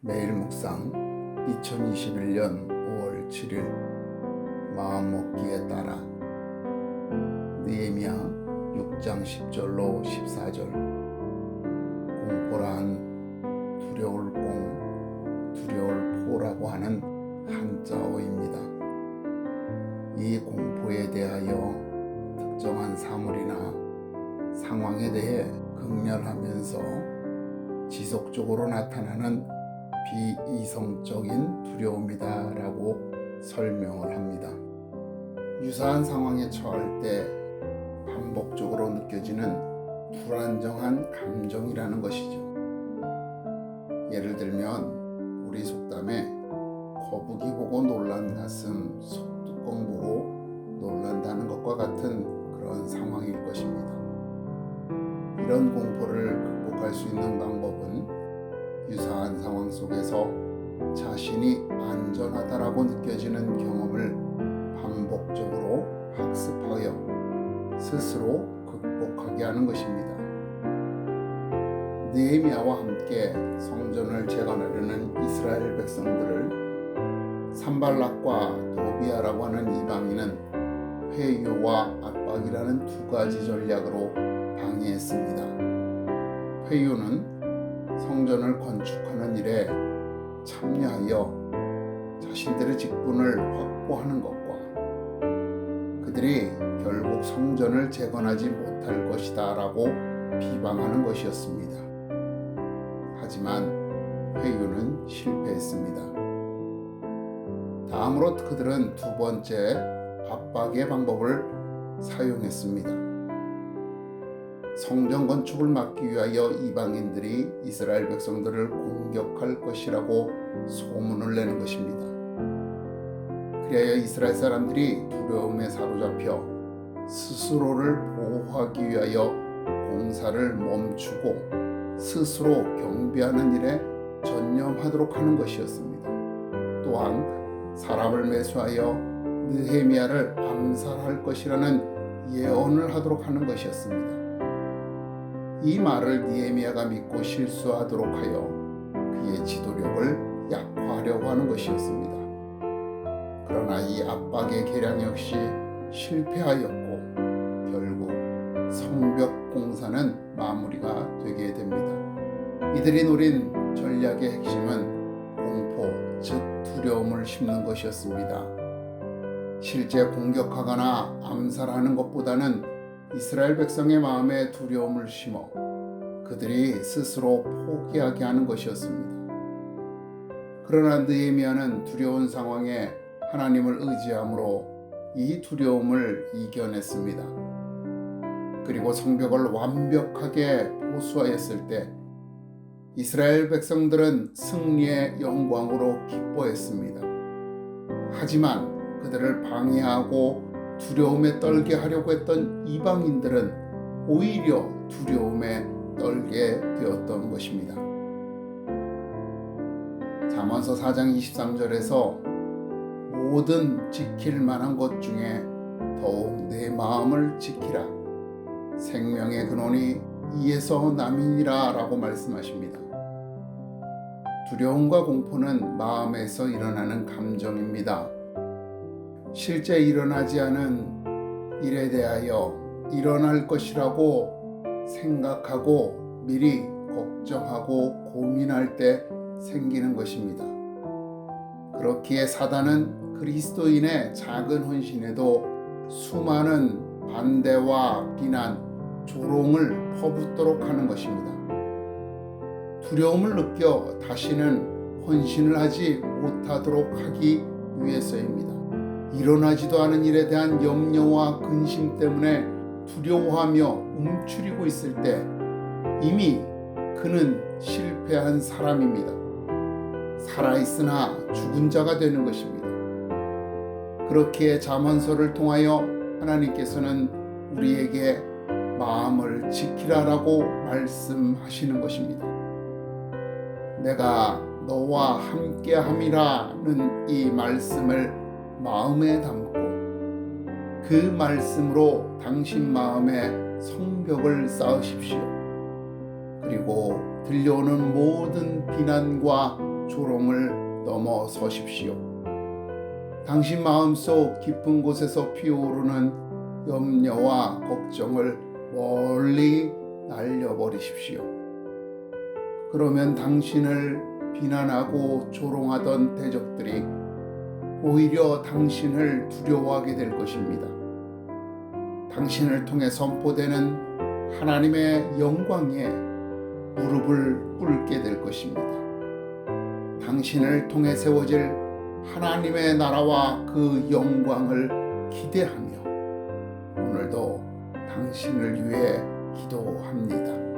매일 묵상 2021년 5월 7일 마음먹기에 따라 느헤미야 6장 10절로 14절 공포란 두려울 공, 두려울 포라고 하는 한자어입니다. 이 공포에 대하여 특정한 사물이나 상황에 대해 극렬하면서 지속적으로 나타나는 비이성적인 두려움이다 라고 설명을 합니다. 유사한 상황에 처할 때 반복적으로 느껴지는 불안정한 감정이라는 것이죠. 예를 들면 우리 속담에 거북이 보고 놀란 가슴, 속뚜껑 보고 놀란다는 것과 같은 그런 상황일 것입니다. 이런 공포를 극복할 수 있는 방법은 유사한 상황 속에서 자신이 안전하다라고 느껴지는 경험을 반복적으로 학습하여 스스로 극복하게 하는 것입니다. 느헤미야와 함께 성전을 재건하려는 이스라엘 백성들을 산발락과 도비아라고 하는 이방인은 회유와 압박이라는 두 가지 전략으로 방해했습니다. 회유는 성전을 건축하는 일에 참여하여 자신들의 직분을 확보하는 것과 그들이 결국 성전을 재건하지 못할 것이다 라고 비방하는 것이었습니다. 하지만 회유는 실패했습니다. 다음으로 그들은 두 번째 압박의 방법을 사용했습니다. 성전 건축을 막기 위하여 이방인들이 이스라엘 백성들을 공격할 것이라고 소문을 내는 것입니다. 그리하여 이스라엘 사람들이 두려움에 사로잡혀 스스로를 보호하기 위하여 공사를 멈추고 스스로 경비하는 일에 전념하도록 하는 것이었습니다. 또한 사람을 매수하여 느헤미야를 암살할 것이라는 예언을 하도록 하는 것이었습니다. 이 말을 느헤미야가 믿고 실수하도록 하여 그의 지도력을 약화하려고 하는 것이었습니다. 그러나 이 압박의 계량 역시 실패하였고 결국 성벽 공사는 마무리가 되게 됩니다. 이들이 노린 전략의 핵심은 공포, 즉 두려움을 심는 것이었습니다. 실제 공격하거나 암살하는 것보다는 이스라엘 백성의 마음에 두려움을 심어 그들이 스스로 포기하게 하는 것이었습니다. 그러나 느헤미야는 두려운 상황에 하나님을 의지함으로 이 두려움을 이겨냈습니다. 그리고 성벽을 완벽하게 보수하였을 때 이스라엘 백성들은 승리의 영광으로 기뻐했습니다. 하지만 그들을 방해하고 두려움에 떨게 하려고 했던 이방인들은 오히려 두려움에 떨게 되었던 것입니다. 잠언서 4장 23절에서 모든 지킬 만한 것 중에 더욱 내 마음을 지키라. 생명의 근원이 이에서 남이니라 라고 말씀하십니다. 두려움과 공포는 마음에서 일어나는 감정입니다. 실제 일어나지 않은 일에 대하여 일어날 것이라고 생각하고 미리 걱정하고 고민할 때 생기는 것입니다. 그렇기에 사단은 그리스도인의 작은 헌신에도 수많은 반대와 비난, 조롱을 퍼붓도록 하는 것입니다. 두려움을 느껴 다시는 헌신을 하지 못하도록 하기 위해서입니다. 일어나지도 않은 일에 대한 염려와 근심 때문에 두려워하며 움츠리고 있을 때 이미 그는 실패한 사람입니다. 살아있으나 죽은 자가 되는 것입니다. 그렇기에 잠언서를 통하여 하나님께서는 우리에게 마음을 지키라라고 말씀하시는 것입니다. 내가 너와 함께함이라는 이 말씀을 마음에 담고 그 말씀으로 당신 마음에 성벽을 쌓으십시오. 그리고 들려오는 모든 비난과 조롱을 넘어서십시오. 당신 마음속 깊은 곳에서 피어오르는 염려와 걱정을 멀리 날려버리십시오. 그러면 당신을 비난하고 조롱하던 대적들이 오히려 당신을 두려워하게 될 것입니다. 당신을 통해 선포되는 하나님의 영광에 무릎을 꿇게 될 것입니다. 당신을 통해 세워질 하나님의 나라와 그 영광을 기대하며 오늘도 당신을 위해 기도합니다.